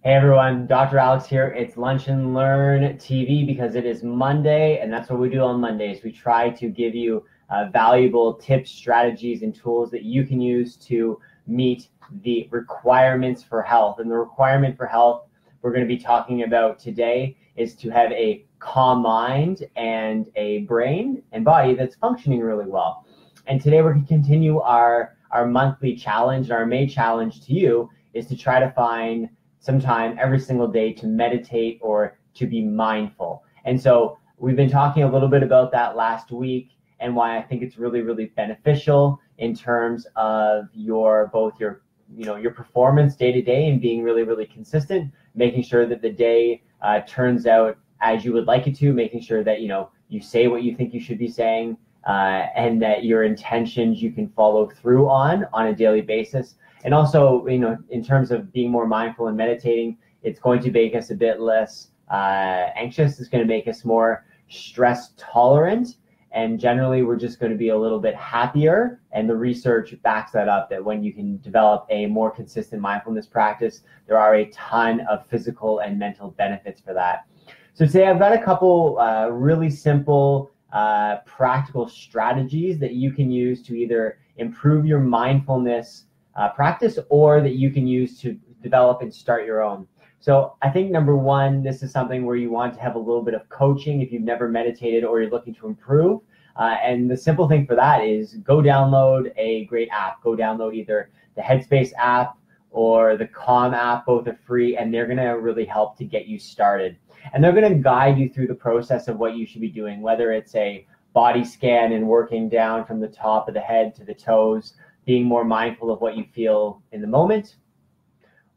Hey everyone, Dr. Alex here. It's Lunch and Learn TV because it is Monday, and that's what we do on Mondays. We try to give you valuable tips, strategies, and tools that you can use to meet the requirements for health. And the requirement for health we're going to be talking about today is to have a calm mind and a brain and body that's functioning really well. And today we're going to continue our monthly challenge. Our May challenge to you is to try to find some time every single day to meditate or to be mindful. And so we've been talking a little bit about that last week and why I think it's really, really beneficial in terms of your performance day to day and being really, really consistent, making sure that the day turns out as you would like it to, making sure that you say what you think you should be saying, and that your intentions you can follow through on a daily basis. And also, in terms of being more mindful and meditating, it's going to make us a bit less anxious. It's going to make us more stress tolerant. And generally, we're just going to be a little bit happier. And the research backs that up, that when you can develop a more consistent mindfulness practice, there are a ton of physical and mental benefits for that. So today I've got a couple really simple, practical strategies that you can use to either improve your mindfulness practice or that you can use to develop and start your own. So I think number one, this is something where you want to have a little bit of coaching if you've never meditated or you're looking to improve. And the simple thing for that is go download a great app. Go download either the Headspace app or the Calm app. Both are free, and they're going to really help to get you started. And they're going to guide you through the process of what you should be doing, whether it's a body scan and working down from the top of the head to the toes, being more mindful of what you feel in the moment,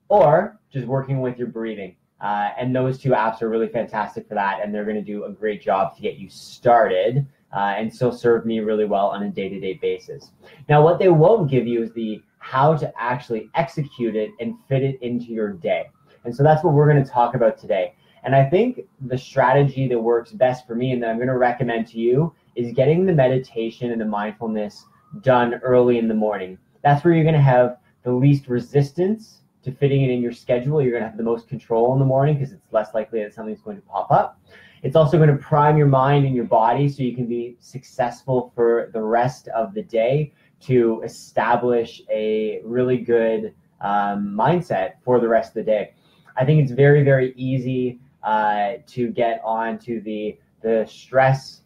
or just working with your breathing. And those two apps are really fantastic for that, and they're going to do a great job to get you started and still serve me really well on a day-to-day basis. Now, what they won't give you is the how to actually execute it and fit it into your day. And so that's what we're going to talk about today. And I think the strategy that works best for me and that I'm going to recommend to you is getting the meditation and the mindfulness done early in the morning. That's where you're going to have the least resistance to fitting it in your schedule. You're going to have the most control in the morning because it's less likely that something's going to pop up. It's also going to prime your mind and your body so you can be successful for the rest of the day to establish a really good mindset for the rest of the day. I think it's very, very easy to get onto the stress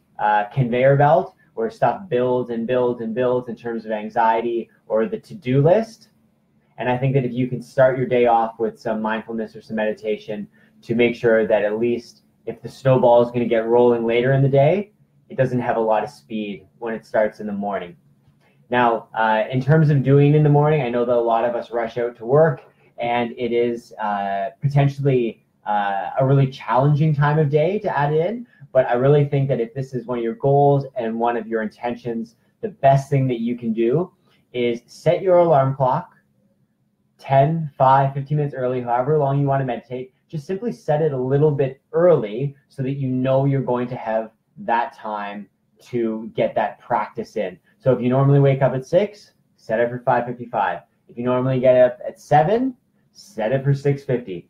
conveyor belt where stuff builds and builds and builds in terms of anxiety or the to-do list. And I think that if you can start your day off with some mindfulness or some meditation to make sure that at least if the snowball is going to get rolling later in the day, it doesn't have a lot of speed when it starts in the morning. Now, in terms of doing it in the morning, I know that a lot of us rush out to work, and it is potentially a really challenging time of day to add in. But I really think that if this is one of your goals and one of your intentions, the best thing that you can do is set your alarm clock 10, 5, 15 minutes early, however long you want to meditate. Just simply set it a little bit early so that you know you're going to have that time to get that practice in. So if you normally wake up at 6, set it for 5:55. If you normally get up at 7, set it for 6:50.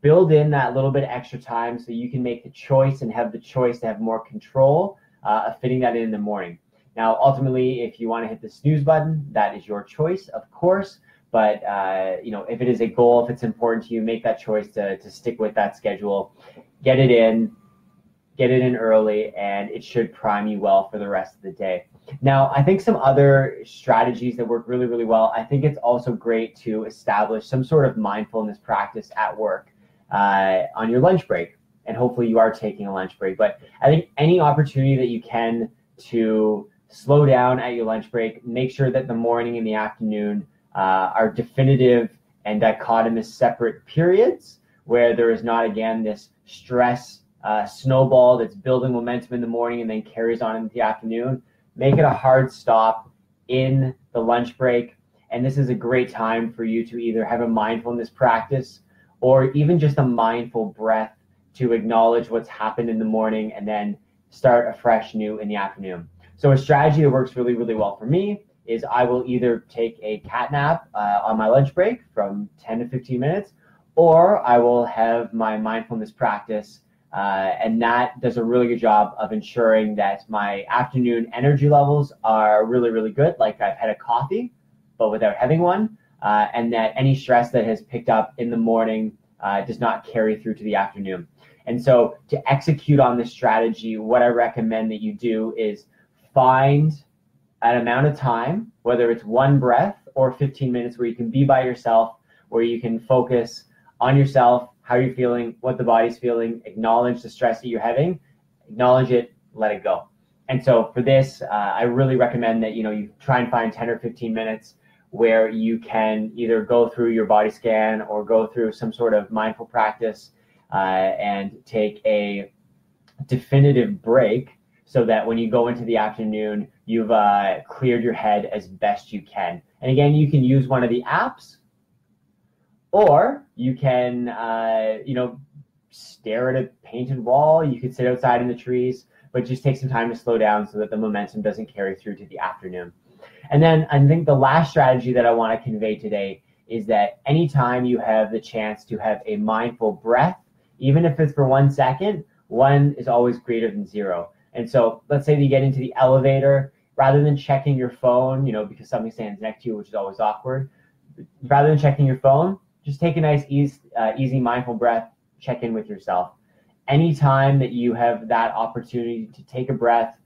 Build in that little bit of extra time so you can make the choice and have the choice to have more control of fitting that in the morning. Now, ultimately, if you want to hit the snooze button, that is your choice, of course. But if it is a goal, if it's important to you, make that choice to stick with that schedule. Get it in early, and it should prime you well for the rest of the day. Now, I think some other strategies that work really, really well, I think it's also great to establish some sort of mindfulness practice at work on your lunch break. And hopefully you are taking a lunch break. But I think any opportunity that you can to slow down at your lunch break, make sure that the morning and the afternoon are definitive and dichotomous separate periods where there is not, again, this stress snowball that's building momentum in the morning and then carries on into the afternoon. Make it a hard stop in the lunch break. And this is a great time for you to either have a mindfulness practice or even just a mindful breath to acknowledge what's happened in the morning and then start afresh new in the afternoon. So a strategy that works really, really well for me is I will either take a cat nap on my lunch break from 10 to 15 minutes, or I will have my mindfulness practice, and that does a really good job of ensuring that my afternoon energy levels are really, really good, like I've had a coffee, but without having one, and that any stress that has picked up in the morning does not carry through to the afternoon. And so to execute on this strategy, what I recommend that you do is find an amount of time, whether it's one breath or 15 minutes, where you can be by yourself, where you can focus on yourself, how you're feeling, what the body's feeling, acknowledge the stress that you're having, acknowledge it, let it go. And so for this, I really recommend that you try and find 10 or 15 minutes where you can either go through your body scan or go through some sort of mindful practice and take a definitive break, so that when you go into the afternoon, you've cleared your head as best you can. And again, you can use one of the apps, or you can, stare at a painted wall. You could sit outside in the trees, but just take some time to slow down so that the momentum doesn't carry through to the afternoon. And then I think the last strategy that I want to convey today is that anytime you have the chance to have a mindful breath, even if it's for 1 second, 1 is always greater than 0. And so let's say that you get into the elevator, rather than checking your phone, because somebody stands next to you, which is always awkward, rather than checking your phone, just take a nice, easy mindful breath, check in with yourself. Anytime that you have that opportunity to take a breath,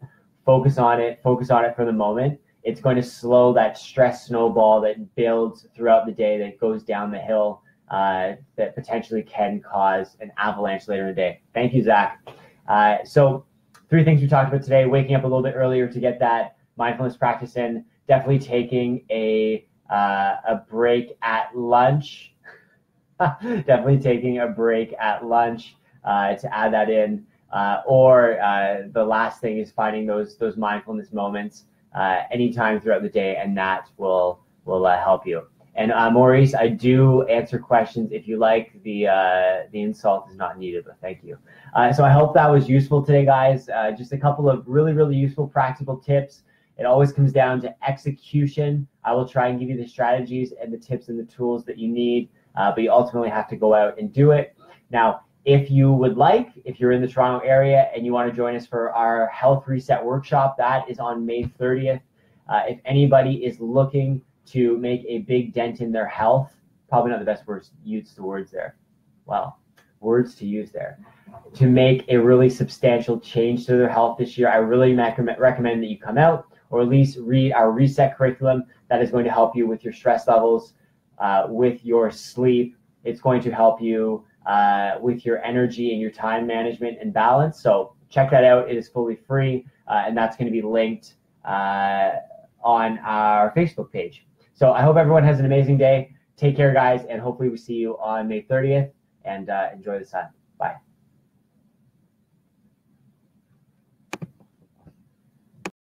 focus on it for the moment, it's going to slow that stress snowball that builds throughout the day, that goes down the hill, that potentially can cause an avalanche later in the day. Thank you, Zach. So 3 things we talked about today: waking up a little bit earlier to get that mindfulness practice in, definitely taking a break at lunch, definitely taking a break at lunch to add that in, or the last thing is finding those mindfulness moments anytime throughout the day, and that will help you. And Maurice, I do answer questions if you like. The insult is not needed, but thank you. So I hope that was useful today, guys. Just a couple of really, really useful practical tips. It always comes down to execution. I will try and give you the strategies and the tips and the tools that you need, but you ultimately have to go out and do it. Now, if you would like, if you're in the Toronto area and you want to join us for our Health Reset Workshop, that is on May 30th. If anybody is looking to make a big dent in their health, probably not the best words to use there. Well, words to use there. To make a really substantial change to their health this year, I really recommend that you come out, or at least read our Reset curriculum. That is going to help you with your stress levels, with your sleep. It's going to help you with your energy and your time management and balance. So check that out. It is fully free, and that's going to be linked on our Facebook page. So I hope everyone has an amazing day. Take care, guys, and hopefully we see you on May 30th, and enjoy the sun. Bye.